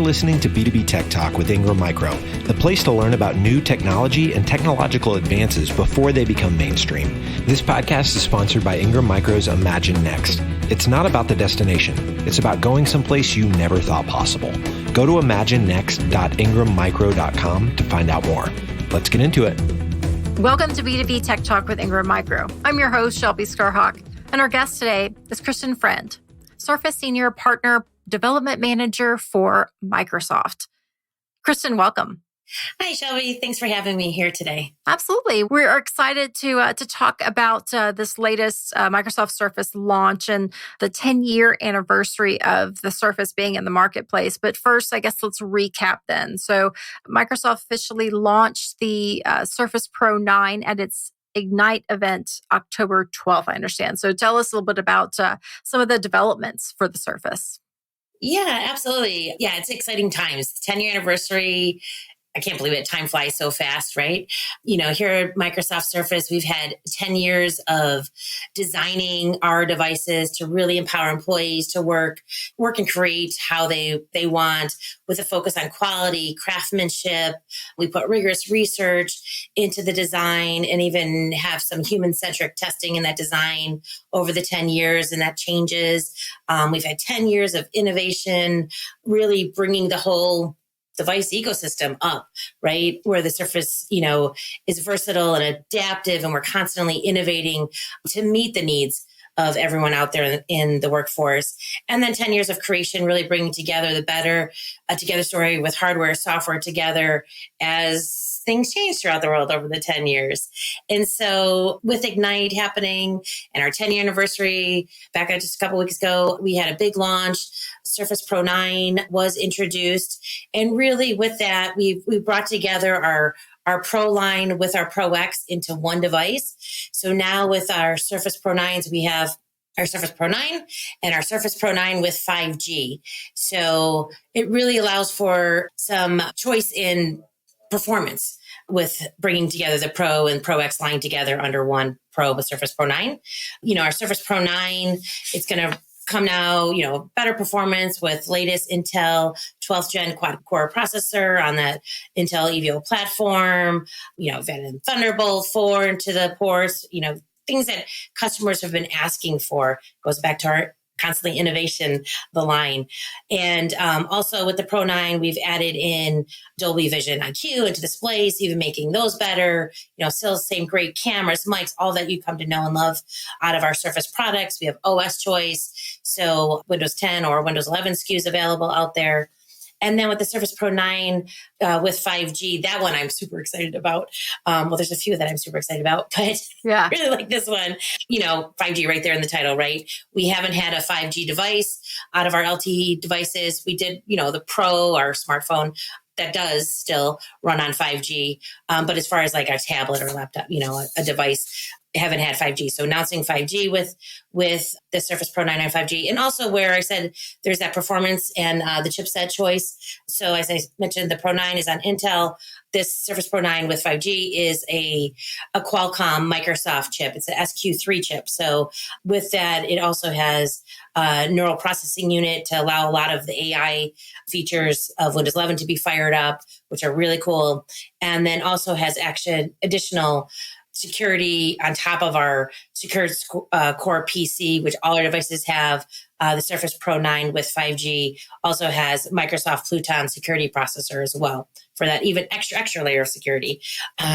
listening to B2B Tech Talk with Ingram Micro, the place to learn about new technology and technological advances before they become mainstream. This podcast is sponsored by Ingram Micro's Imagine Next. It's not about the destination. It's about going someplace you never thought possible. Go to imaginenext.ingrammicro.com to find out more. Let's get into it. Welcome to B2B Tech Talk with Ingram Micro. I'm your host, Shelby Skrhak, and our guest today is Kristin Friend, Surface Senior Partner Development Manager for Microsoft. Kristin, welcome. Hi, Shelby. Thanks for having me here today. Absolutely. We're excited to talk about this latest Microsoft Surface launch and the 10-year anniversary of the Surface being in the marketplace. But first, I guess let's recap then. So Microsoft officially launched the Surface Pro 9 at its Ignite event October 12th, I understand. So tell us a little bit about some of the developments for the Surface. Yeah, absolutely. Yeah, it's exciting times. 10-year anniversary. I can't believe it. Time flies so fast, right? You know, here at Microsoft Surface, we've had 10 years of designing our devices to really empower employees to work and create how they want, with a focus on quality, craftsmanship. We put rigorous research into the design and even have some human-centric testing in that design over the 10 years, and that changes. We've had 10 years of innovation, really bringing the whole device ecosystem up, right? Where the Surface, is versatile and adaptive, and we're constantly innovating to meet the needs of everyone out there in the workforce. And then 10 years of creation, really bringing together the better together story with hardware, software together as things change throughout the world over the 10 years. And so with Ignite happening and our 10-year anniversary back just a couple weeks ago, we had a big launch. Surface Pro 9 was introduced. And really with that, we brought together our Pro line with our Pro X into one device. So now with our Surface Pro 9s, we have our Surface Pro 9 and our Surface Pro 9 with 5G. So it really allows for some choice in performance with bringing together the Pro and Pro X line together under one Pro with Surface Pro 9. Our Surface Pro 9, it's going to come now, better performance with latest Intel 12th gen quad core processor on that Intel EVO platform, vetted Thunderbolt 4 into the ports, things that customers have been asking for. Goes back to our constantly innovation, the line. And also with the Pro 9, we've added in Dolby Vision IQ into displays, even making those better, still the same great cameras, mics, all that you come to know and love out of our Surface products. We have OS choice, so Windows 10 or Windows 11 SKUs available out there. And then with the Surface Pro 9 with 5G, that one I'm super excited about. There's a few that I'm super excited about, but I really like this one. 5G right there in the title, right? We haven't had a 5G device out of our LTE devices. We did, the Pro, our smartphone, that does still run on 5G. But as far as like a tablet or laptop, a device, haven't had 5G. So announcing 5G with the Surface Pro 9 on 5G. And also where I said there's that performance and the chipset choice. So as I mentioned, the Pro 9 is on Intel. This Surface Pro 9 with 5G is a Qualcomm Microsoft chip. It's an SQ3 chip. So with that, it also has a neural processing unit to allow a lot of the AI features of Windows 11 to be fired up, which are really cool. And then also has additional security on top of our Secure Core PC, which all our devices have. The Surface Pro 9 with 5G also has Microsoft Pluton security processor as well for that even extra layer of security.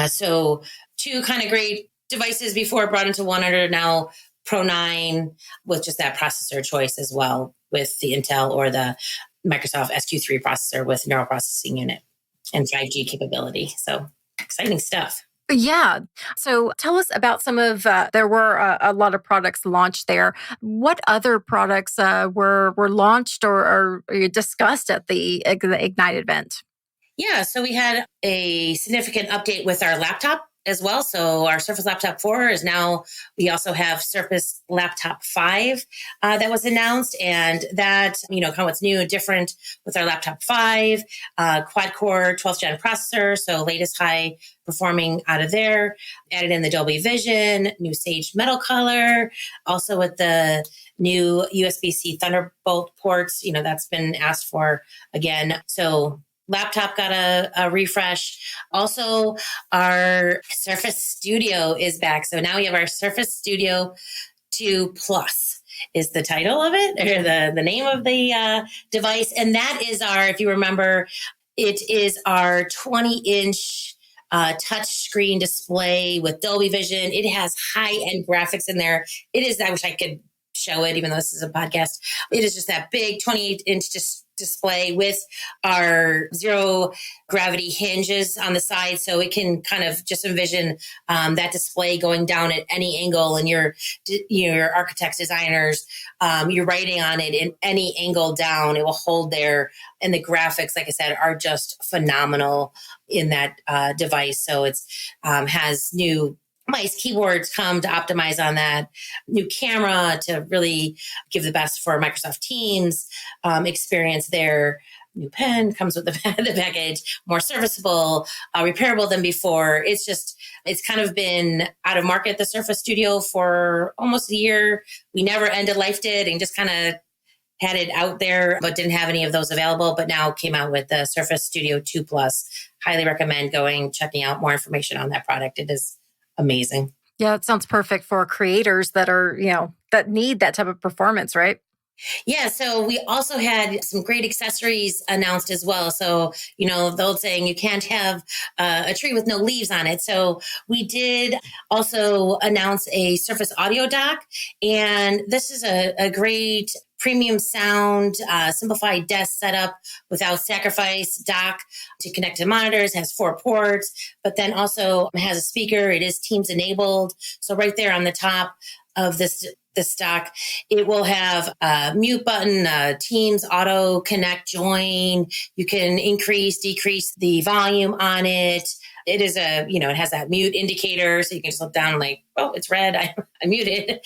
So two kind of great devices before brought into one under now Pro 9 with just that processor choice as well with the Intel or the Microsoft SQ3 processor with neural processing unit and 5G capability. So exciting stuff. Yeah. So tell us about some of, there were a lot of products launched there. What other products were launched or discussed at the Ignite event? Yeah, so we had a significant update with our laptop as well. So our Surface Laptop 4 is now, we also have Surface Laptop 5 that was announced. And that, kind of what's new and different with our Laptop 5, quad-core 12th gen processor. So latest high performing out of there, added in the Dolby Vision, new Sage metal color, also with the new USB-C Thunderbolt ports, that's been asked for again. So laptop got a refresh. Also, our Surface Studio is back. So now we have our Surface Studio 2 Plus is the title of it, or the name of the device. And that is our, if you remember, it is our 20-inch touch screen display with Dolby Vision. It has high-end graphics in there. It is, I wish I could show it, even though this is a podcast. It is just that big 28-inch display with our zero gravity hinges on the side. So it can kind of just envision that display going down at any angle, and your architects, designers, you're writing on it in any angle down, it will hold there. And the graphics, like I said, are just phenomenal in that device. So it's has new mice, keyboards come to optimize on that, new camera to really give the best for Microsoft Teams experience there. New pen comes with the package, more serviceable, repairable than before. It's kind of been out of market, the Surface Studio, for almost a year. We never ended life did, and just kind of had it out there, but didn't have any of those available, but now came out with the Surface Studio 2 Plus. Highly recommend checking out more information on that product. It is amazing. Yeah, it sounds perfect for creators that are, that need that type of performance, right? Yeah, so we also had some great accessories announced as well. So, the old saying, you can't have a tree with no leaves on it. So we did also announce a Surface Audio Dock, and this is a great premium sound, simplified desk setup without sacrifice dock to connect to monitors, has 4 ports, but then also has a speaker. It is Teams enabled. So right there on the top of this stock, it will have a mute button, Teams auto connect join. You can increase, decrease the volume on it. It is it has that mute indicator. So you can just look down like, oh, it's red. I muted.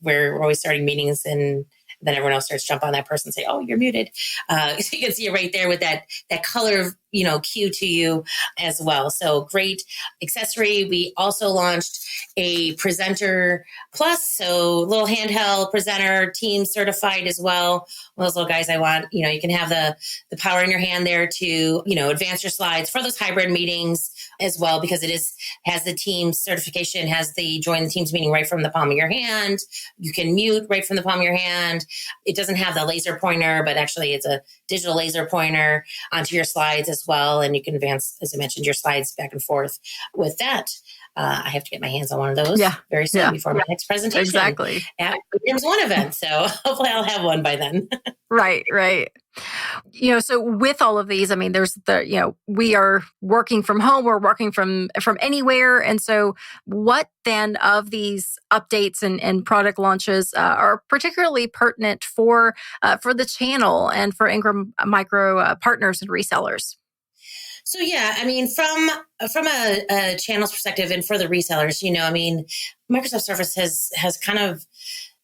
We're always starting meetings, and then everyone else starts to jump on that person and say, oh, you're muted. So you can see it right there with that color, cue to you as well. So great accessory. We also launched a Presenter Plus, so little handheld presenter, Teams certified as well. One of those little guys I want. You can have the power in your hand there to, advance your slides for those hybrid meetings as well, because it has the Teams certification, has the join the Teams meeting right from the palm of your hand. You can mute right from the palm of your hand. It doesn't have the laser pointer, but actually it's a digital laser pointer onto your slides as well. And you can advance, as I mentioned, your slides back and forth with that. I have to get my hands on one of those very soon before my next presentation. Exactly. At Williams One event. So hopefully I'll have one by then. Right. So with all of these, there's we are working from home, we're working from anywhere. And so what then of these updates and product launches are particularly pertinent for the channel and for Ingram Micro partners and resellers? So from a channel's perspective and for the resellers, Microsoft Surface has kind of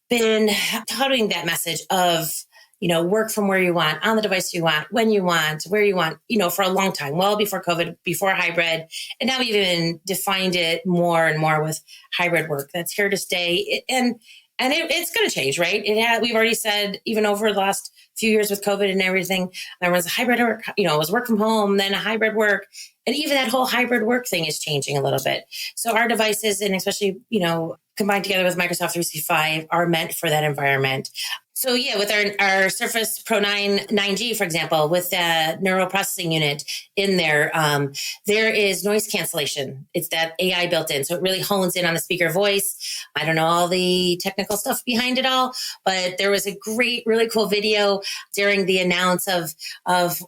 been touting that message of, work from where you want, on the device you want, when you want, where you want, for a long time, well before COVID, before hybrid. And now we've even defined it more and more with hybrid work. That's here to stay. And it's going to change, right? We've already said, even over the last few years with COVID and everything, there was a hybrid work, it was work from home, then a hybrid work. And even that whole hybrid work thing is changing a little bit. So our devices, and especially, combined together with Microsoft 365, are meant for that environment. So with our Surface Pro 9G, for example, with the neural processing unit in there, there is noise cancellation. It's that AI built in. So it really hones in on the speaker voice. I don't know all the technical stuff behind it all, but there was a great, really cool video during the announce of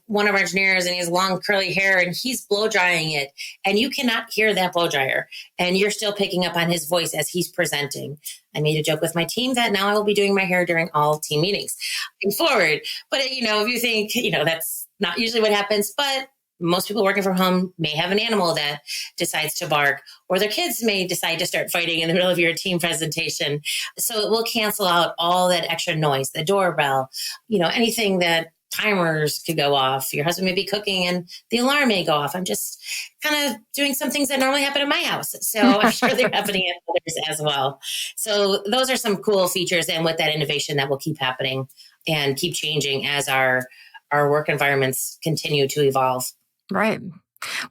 one of our engineers, and he has long curly hair, and he's blow drying it. And you cannot hear that blow dryer. And you're still picking up on his voice as he's presenting. I made a joke with my team that now I will be doing my hair during all team meetings going forward. But, if you think, that's not usually what happens, but most people working from home may have an animal that decides to bark, or their kids may decide to start fighting in the middle of your team presentation. So it will cancel out all that extra noise, the doorbell, anything that timers could go off. Your husband may be cooking and the alarm may go off. I'm just kind of doing some things that normally happen in my house. So I'm sure they're happening in others as well. So those are some cool features, and with that innovation that will keep happening and keep changing as our work environments continue to evolve. Right.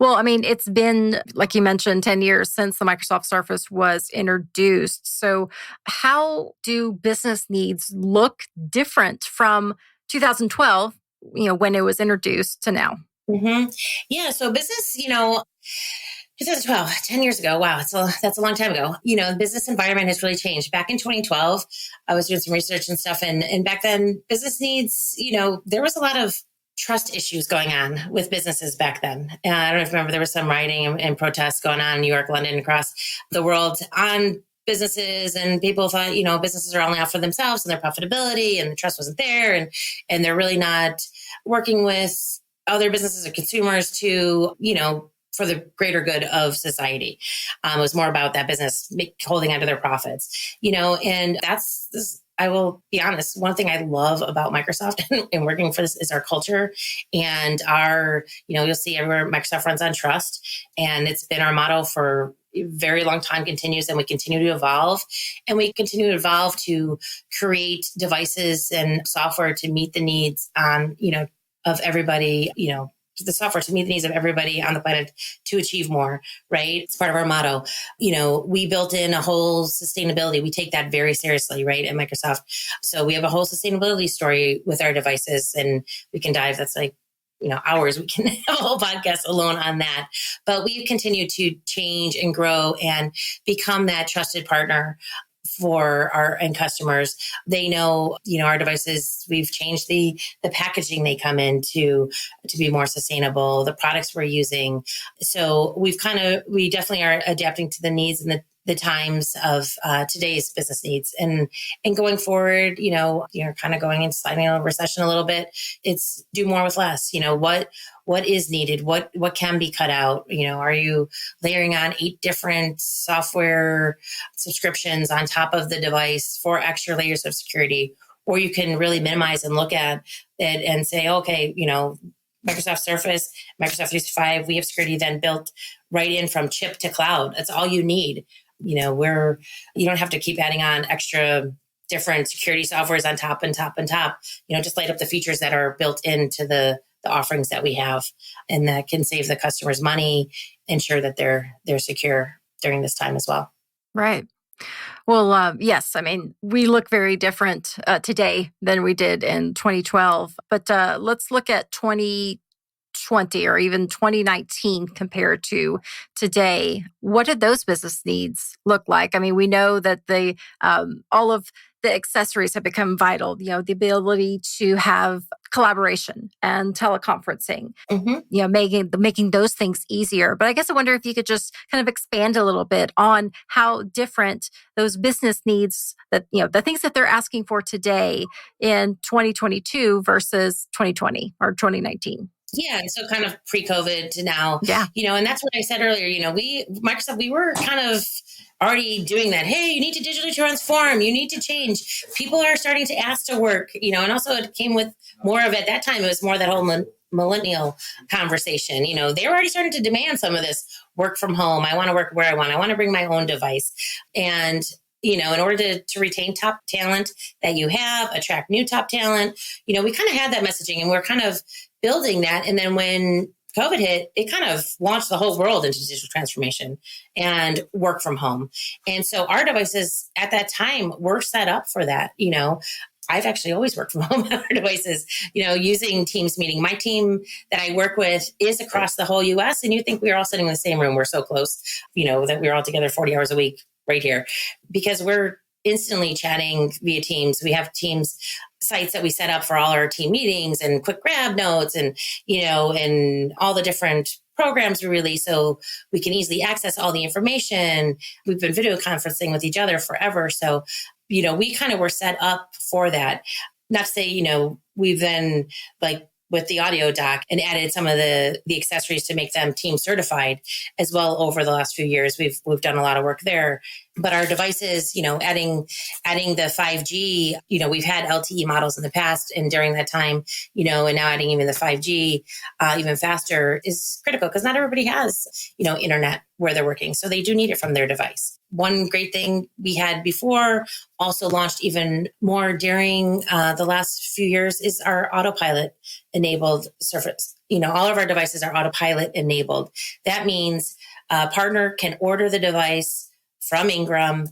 Well, I mean, it's been, like you mentioned, 10 years since the Microsoft Surface was introduced. So how do business needs look different from 2012, when it was introduced, to now? Mm-hmm. Yeah. So business, 2012, 10 years ago. Wow. That's a long time ago. The business environment has really changed. Back in 2012, I was doing some research and stuff. And back then business needs, there was a lot of trust issues going on with businesses back then. I don't know if you remember, there was some rioting and protests going on in New York, London, across the world on businesses, and people thought, businesses are only out for themselves and their profitability, and the trust wasn't there. And they're really not working with other businesses or consumers to, for the greater good of society. It was more about that business holding onto their profits, and I will be honest, one thing I love about Microsoft and working for this is our culture and you'll see everywhere Microsoft runs on trust. And it's been our motto for a very long time, continues, and we continue to evolve. And we continue to evolve to create devices and software to meet the needs of everybody, the software to meet the needs of everybody on the planet to achieve more, right? It's part of our motto. We built in a whole sustainability. We take that very seriously, right, at Microsoft. So we have a whole sustainability story with our devices, and we can dive, that's like, hours. We can have a whole podcast alone on that. But we continue to change and grow and become that trusted partner for our end customers. They know, our devices, we've changed the packaging they come in to be more sustainable, the products we're using. So we definitely are adapting to the needs and the times of today's business needs. And going forward, you're kind of going into sliding a recession a little bit. It's do more with less. What is needed? What can be cut out? Are you layering on 8 different software subscriptions on top of the device for extra layers of security? Or you can really minimize and look at it and say, okay, Microsoft Surface, Microsoft 365, we have security then built right in from chip to cloud. That's all you need. You don't have to keep adding on extra different security softwares on top and top and top. Just light up the features that are built into the offerings that we have, and that can save the customers money, ensure that they're secure during this time as well. Right. Well, yes. I mean, we look very different today than we did in 2012. But let's look at 2020 or even 2019 compared to today. What did those business needs look like? I mean, we know that all of the accessories have become vital, the ability to have collaboration and teleconferencing, making those things easier. But I guess I wonder if you could just kind of expand a little bit on how different those business needs, that, the things that they're asking for today in 2022 versus 2020 or 2019. Yeah. And so kind of pre-COVID to now, yeah. And that's what I said earlier, Microsoft, we were kind of already doing that. Hey, you need to digitally transform. You need to change. People are starting to ask to work, and also it came with more of, at that time, it was more that whole millennial conversation. They were already starting to demand some of this work from home. I want to work where I want. I want to bring my own device. And in order to retain top talent that you have, attract new top talent, we kind of had that messaging, and we're kind of building that. And then when COVID hit, it kind of launched the whole world into digital transformation and work from home. And so our devices at that time were set up for that. I've actually always worked from home on our devices, using Teams meeting. My team that I work with is across the whole US, and you think we are all sitting in the same room. We're so close, that we're all together 40 hours a week right here, because we're instantly chatting via Teams. We have Teams sites that we set up for all our team meetings and quick grab notes and, and all the different programs we release, so we can easily access all the information. We've been video conferencing with each other forever. So, we kind of were set up for that. Not to say, we've then with the audio dock and added some of the accessories to make them team certified as well. Over the last few years, we've done a lot of work there. But our devices, adding the 5G, we've had LTE models in the past, and during that time, and now adding even the 5G, even faster is critical because not everybody has, internet where they're working. So they do need it from their device. One great thing we had before, also launched even more during the last few years, is our autopilot enabled Surface. All of our devices are autopilot enabled. That means a partner can order the device from Ingram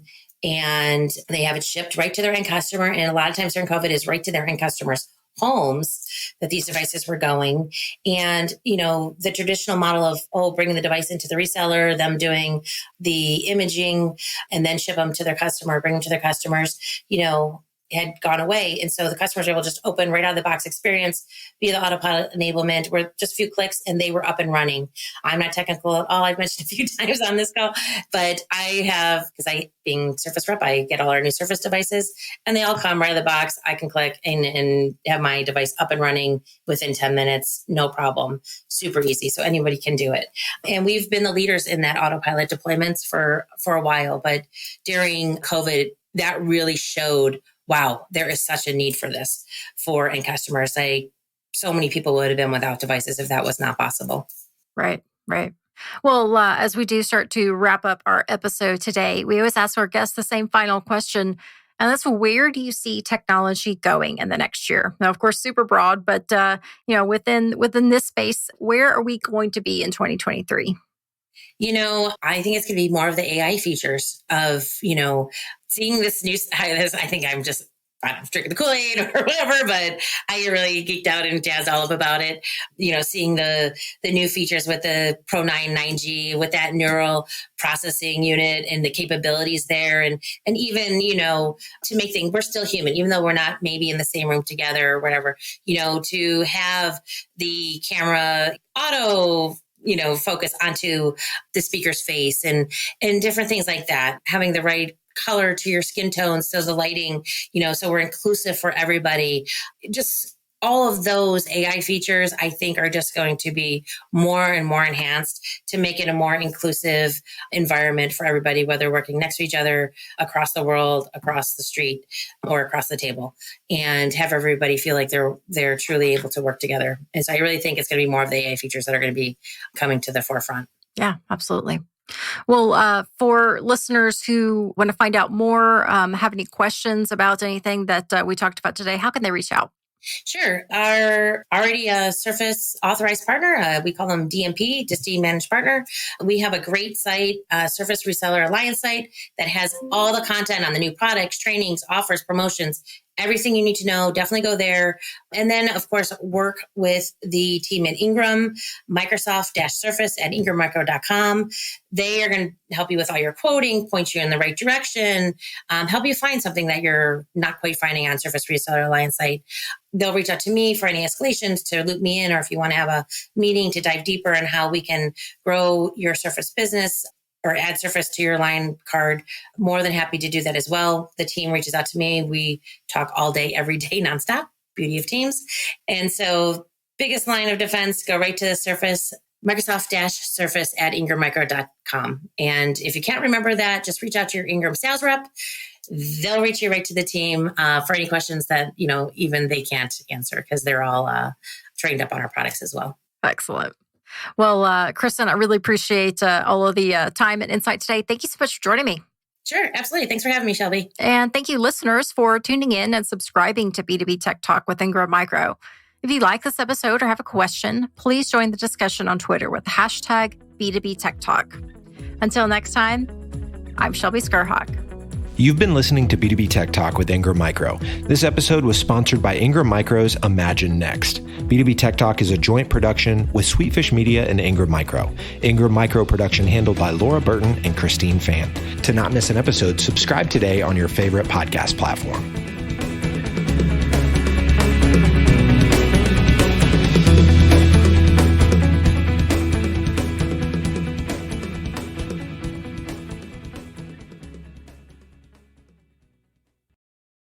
and they have it shipped right to their end customer. And a lot of times during COVID is right to their end customers' homes that these devices were going. And, the traditional model of, bringing the device into the reseller, them doing the imaging and then ship them to their customer, bring them to their customers, had gone away. And so the customers were able to just open right out of the box experience via the autopilot enablement, where just a few clicks and they were up and running. I'm not technical at all. I've mentioned a few times on this call, but I have, because being Surface rep, I get all our new Surface devices and they all come right out of the box. I can click and have my device up and running within 10 minutes, no problem. Super easy. So anybody can do it. And we've been the leaders in that autopilot deployments for a while, but during COVID, that really showed, wow, there is such a need for this for end customers. So many people would have been without devices if that was not possible. Right. Well, as we do start to wrap up our episode today, we always ask our guests the same final question. And that's, where do you see technology going in the next year? Now, of course, super broad, but within this space, where are we going to be in 2023? I think it's going to be more of the AI features of, seeing this new, I think I'm drinking the Kool-Aid or whatever, but I get really geeked out and jazzed all up about it. Seeing the new features with the Pro 9G, with that neural processing unit and the capabilities there. And even, to make things, we're still human, even though we're not maybe in the same room together or whatever, to have the camera auto focus onto the speaker's face and different things like that, having the right color to your skin tone. So the lighting, so we're inclusive for everybody. Just all of those AI features, I think, are just going to be more and more enhanced to make it a more inclusive environment for everybody, whether working next to each other, across the world, across the street, or across the table, and have everybody feel like they're truly able to work together. And so I really think it's going to be more of the AI features that are going to be coming to the forefront. Yeah, absolutely. Well, for listeners who want to find out more, have any questions about anything that we talked about today, how can they reach out? Sure. Our already a Surface authorized partner, we call them DMP, Disti Managed Partner. We have a great site, Surface Reseller Alliance site, that has all the content on the new products, trainings, offers, promotions, everything you need to know. Definitely go there. And then, of course, work with the team at Ingram, Microsoft-Surface at ingrammicro.com. They are going to help you with all your quoting, point you in the right direction, help you find something that you're not quite finding on Surface Reseller Alliance site. They'll reach out to me for any escalations, to loop me in, or if you want to have a meeting to dive deeper on how we can grow your Surface business or add Surface to your line card, more than happy to do that as well. The team reaches out to me. We talk all day, every day, nonstop. Beauty of teams. And so biggest line of defense, go right to the Surface, Microsoft-Surface at ingrammicro.com. And if you can't remember that, just reach out to your Ingram sales rep. They'll reach you right to the team for any questions that, even they can't answer, because they're all trained up on our products as well. Excellent. Well, Kristin, I really appreciate all of the time and insight today. Thank you so much for joining me. Sure, absolutely. Thanks for having me, Shelby. And thank you, listeners, for tuning in and subscribing to B2B Tech Talk with Ingram Micro. If you like this episode or have a question, please join the discussion on Twitter with hashtag B2B Tech Talk. Until next time, I'm Shelby Skrhak. You've been listening to B2B Tech Talk with Ingram Micro. This episode was sponsored by Ingram Micro's Imagine Next. B2B Tech Talk is a joint production with Sweetfish Media and Ingram Micro. Ingram Micro production handled by Laura Burton and Kristin Friend. To not miss an episode, subscribe today on your favorite podcast platform.